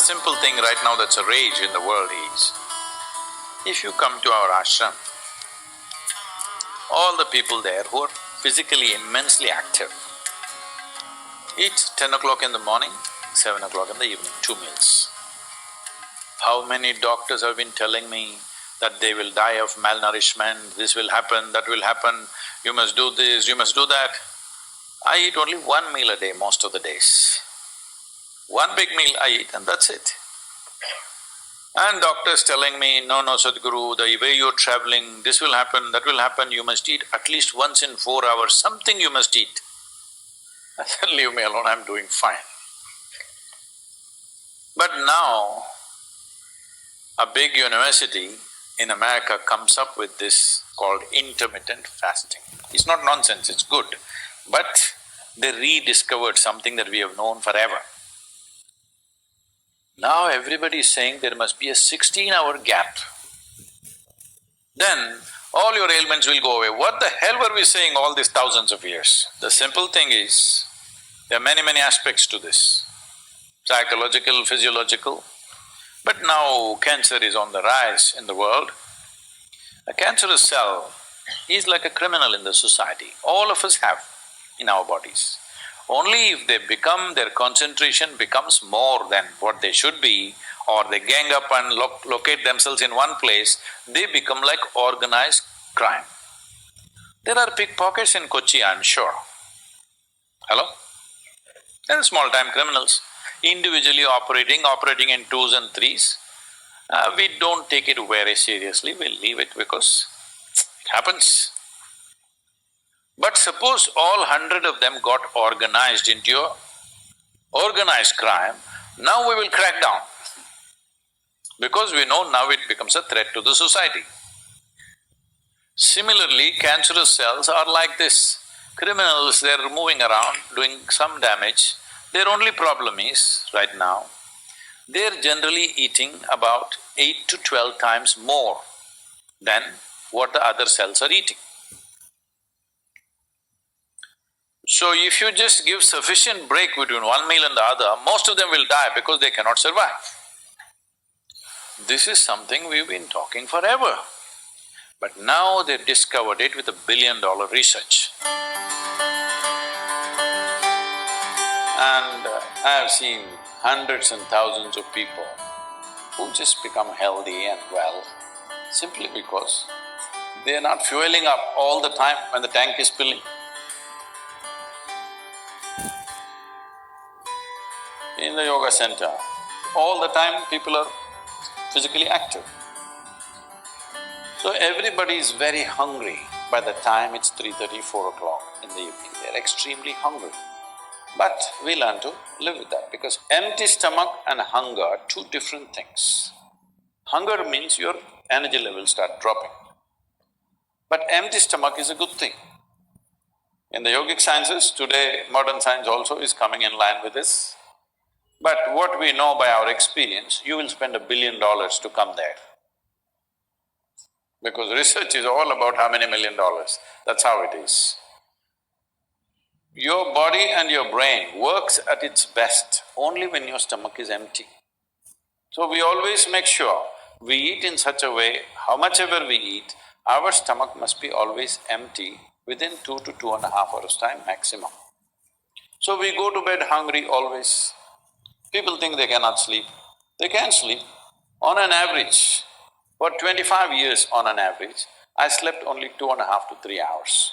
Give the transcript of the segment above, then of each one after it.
simple thing right now that's a rage in the world is, if you come to our ashram, all the people there who are physically immensely active eat 10 o'clock in the morning, 7 o'clock in the evening, 2 meals. How many doctors have been telling me that they will die of malnourishment, this will happen, that will happen, you must do this, you must do that. I eat only 1 meal a day most of the days. 1 big meal I eat and that's it. And doctors telling me, no, Sadhguru, the way you're traveling, this will happen, that will happen, you must eat at least once in 4 hours, something you must eat. I said, leave me alone, I'm doing fine. But now, a big university in America comes up with this called intermittent fasting. It's not nonsense, it's good, but they rediscovered something that we have known forever. Now everybody is saying there must be a 16-hour gap. Then all your ailments will go away. What the hell were we saying all these thousands of years? The simple thing is, there are many aspects to this, psychological, physiological. But now cancer is on the rise in the world. A cancerous cell is like a criminal in the society. All of us have in our bodies. Only if they become… their concentration becomes more than what they should be, or they gang up and locate themselves in one place, they become like organized crime. There are pickpockets in Kochi, I'm sure. Hello? There are small-time criminals, individually operating in twos and threes. We don't take it very seriously, we'll leave it because it happens. But suppose all 100 of them got organized into a organized crime, now we will crack down. Because we know now it becomes a threat to the society. Similarly, cancerous cells are like this. Criminals, they're moving around, doing some damage. Their only problem is, right now, they're generally eating about 8 to 12 times more than what the other cells are eating. So if you just give sufficient break between one meal and the other, most of them will die because they cannot survive. This is something we've been talking forever. But now they've discovered it with $1 billion research. And I have seen hundreds and thousands of people who just become healthy and well simply because they are not fueling up all the time when the tank is filling. In the yoga center, all the time people are physically active. So everybody is very hungry by the time it's 3:30, 4 o'clock in the evening, they're extremely hungry. But we learn to live with that because empty stomach and hunger are two different things. Hunger means your energy levels start dropping. But empty stomach is a good thing. In the yogic sciences, today modern science also is coming in line with this. But what we know by our experience, you will spend $1 billion to come there. Because research is all about how many $1 million, that's how it is. Your body and your brain works at its best only when your stomach is empty. So we always make sure we eat in such a way, how much ever we eat, our stomach must be always empty within 2 to 2.5 hours' time maximum. So we go to bed hungry always. People think they cannot sleep. They can sleep. On an average, for 25 years on an average, I slept only 2.5 to 3 hours.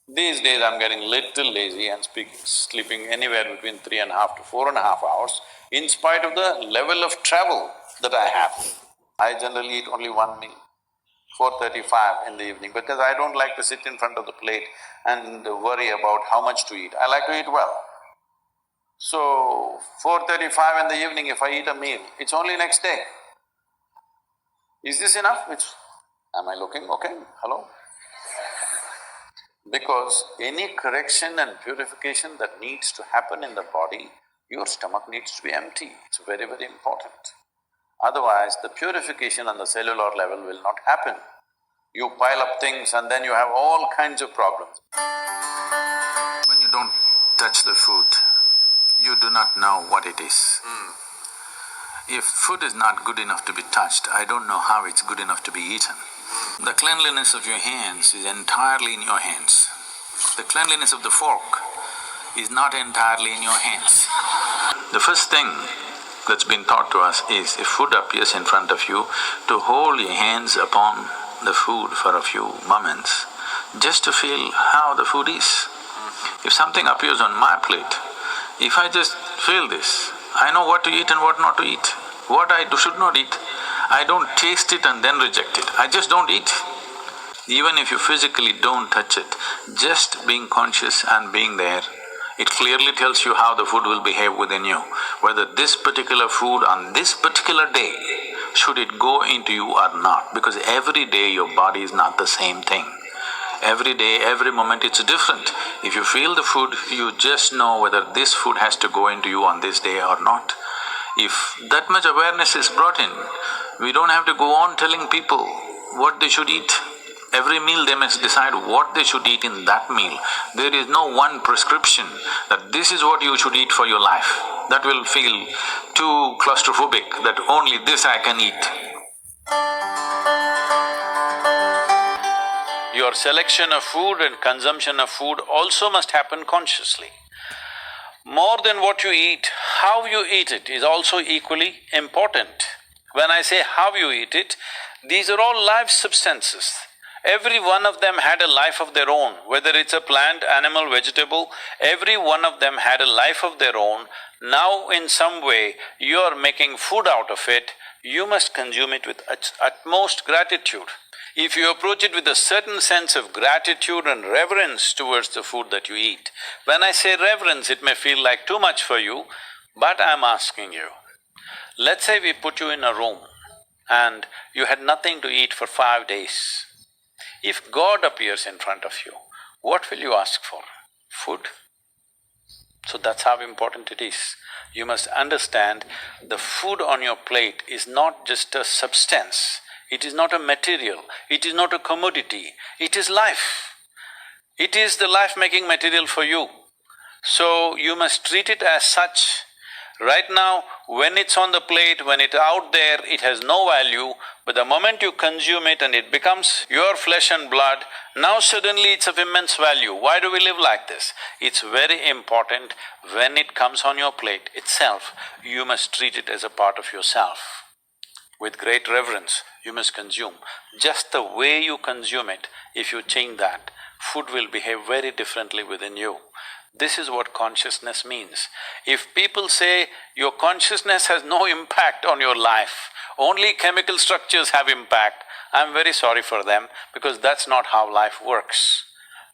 These days I'm getting little lazy and sleeping anywhere between 3.5 to 4.5 hours in spite of the level of travel that I have. I generally eat only 1 meal, 4:35 in the evening, because I don't like to sit in front of the plate and worry about how much to eat. I like to eat well. So, 4:35 in the evening, if I eat a meal, it's only next day. Is this enough? Am I looking okay? Hello? Because any correction and purification that needs to happen in the body, your stomach needs to be empty, it's very important. Otherwise, the purification on the cellular level will not happen. You pile up things and then you have all kinds of problems. When you don't touch the food, you do not know what it is. If food is not good enough to be touched, I don't know how it's good enough to be eaten. The cleanliness of your hands is entirely in your hands. The cleanliness of the fork is not entirely in your hands. The first thing that's been taught to us is, if food appears in front of you, to hold your hands upon the food for a few moments, just to feel how the food is. If something appears on my plate, if I just feel this, I know what to eat and what not to eat, what I should not eat. I don't taste it and then reject it, I just don't eat. Even if you physically don't touch it, just being conscious and being there, it clearly tells you how the food will behave within you. Whether this particular food on this particular day, should it go into you or not, because every day your body is not the same thing. Every day, every moment it's different. If you feel the food, you just know whether this food has to go into you on this day or not. If that much awareness is brought in, we don't have to go on telling people what they should eat. Every meal they must decide what they should eat in that meal. There is no one prescription that this is what you should eat for your life. That will feel too claustrophobic, that only this I can eat. Your selection of food and consumption of food also must happen consciously. More than what you eat, how you eat it is also equally important. When I say how you eat it, these are all live substances. Every one of them had a life of their own, whether it's a plant, animal, vegetable, every one of them had a life of their own. Now in some way, you're making food out of it, you must consume it with utmost gratitude. If you approach it with a certain sense of gratitude and reverence towards the food that you eat, when I say reverence, it may feel like too much for you, but I'm asking you, let's say we put you in a room and you had nothing to eat for 5 days. If God appears in front of you, what will you ask for? Food. So that's how important it is. You must understand the food on your plate is not just a substance, it is not a material, it is not a commodity, it is life. It is the life-making material for you. So you must treat it as such. Right now, when it's on the plate, when it's out there, it has no value, but the moment you consume it and it becomes your flesh and blood, now suddenly it's of immense value. Why do we live like this? It's very important, when it comes on your plate itself, you must treat it as a part of yourself. With great reverence, you must consume. Just the way you consume it, if you change that, food will behave very differently within you. This is what consciousness means. If people say your consciousness has no impact on your life, only chemical structures have impact, I'm very sorry for them, because that's not how life works.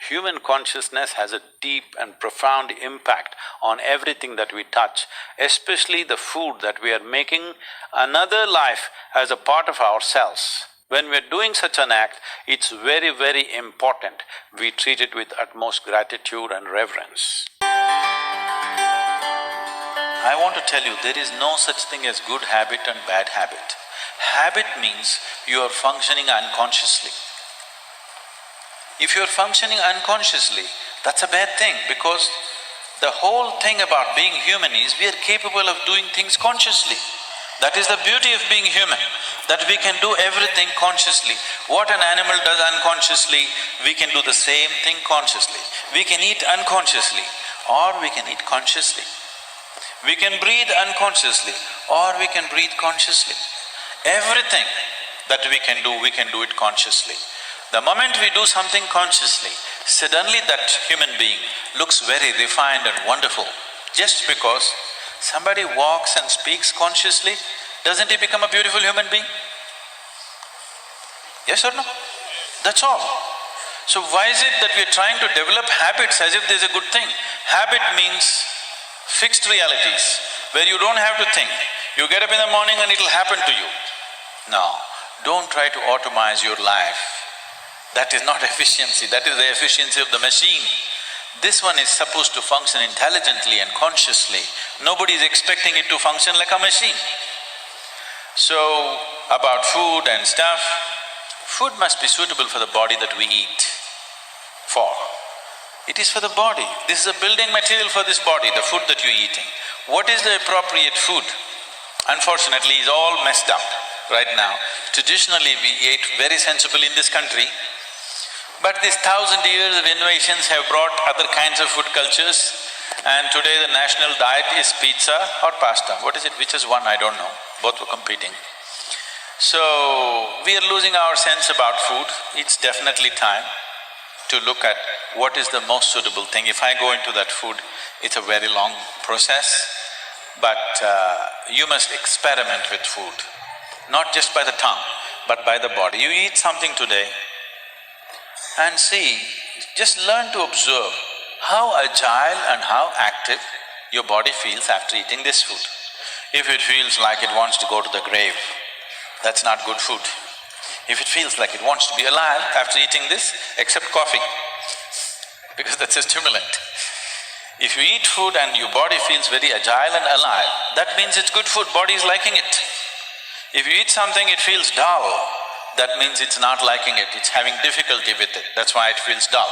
Human consciousness has a deep and profound impact on everything that we touch, especially the food that we are making another life as a part of ourselves. When we're doing such an act, it's very, very important we treat it with utmost gratitude and reverence. I want to tell you, there is no such thing as good habit and bad habit. Habit means you are functioning unconsciously. If you're functioning unconsciously, that's a bad thing, because the whole thing about being human is we are capable of doing things consciously. That is the beauty of being human, that we can do everything consciously. What an animal does unconsciously, we can do the same thing consciously. We can eat unconsciously, or we can eat consciously. We can breathe unconsciously, or we can breathe consciously. Everything that we can do it consciously. The moment we do something consciously, suddenly that human being looks very refined and wonderful. Just because somebody walks and speaks consciously, doesn't he become a beautiful human being? Yes or no? That's all. So why is it that we're trying to develop habits as if there's a good thing? Habit means fixed realities, where you don't have to think. You get up in the morning and it'll happen to you. No, don't try to automize your life. That is not efficiency, that is the efficiency of the machine. This one is supposed to function intelligently and consciously. Nobody is expecting it to function like a machine. So, about food and stuff, food must be suitable for the body that we eat for. It is for the body. This is a building material for this body, the food that you're eating. What is the appropriate food? Unfortunately, it's all messed up right now. Traditionally, we ate very sensibly in this country, but these 1,000 years of innovations have brought other kinds of food cultures, and today the national diet is pizza or pasta. What is it? Which is one? I don't know. Both were competing. So, we are losing our sense about food. It's definitely time to look at what is the most suitable thing. If I go into that food, it's a very long process, but you must experiment with food, not just by the tongue, but by the body. You eat something today and see, just learn to observe how agile and how active your body feels after eating this food. If it feels like it wants to go to the grave, that's not good food. If it feels like it wants to be alive after eating this, except coffee, because that's a stimulant. If you eat food and your body feels very agile and alive, that means it's good food, body is liking it. If you eat something, it feels dull, that means it's not liking it, it's having difficulty with it, that's why it feels dull.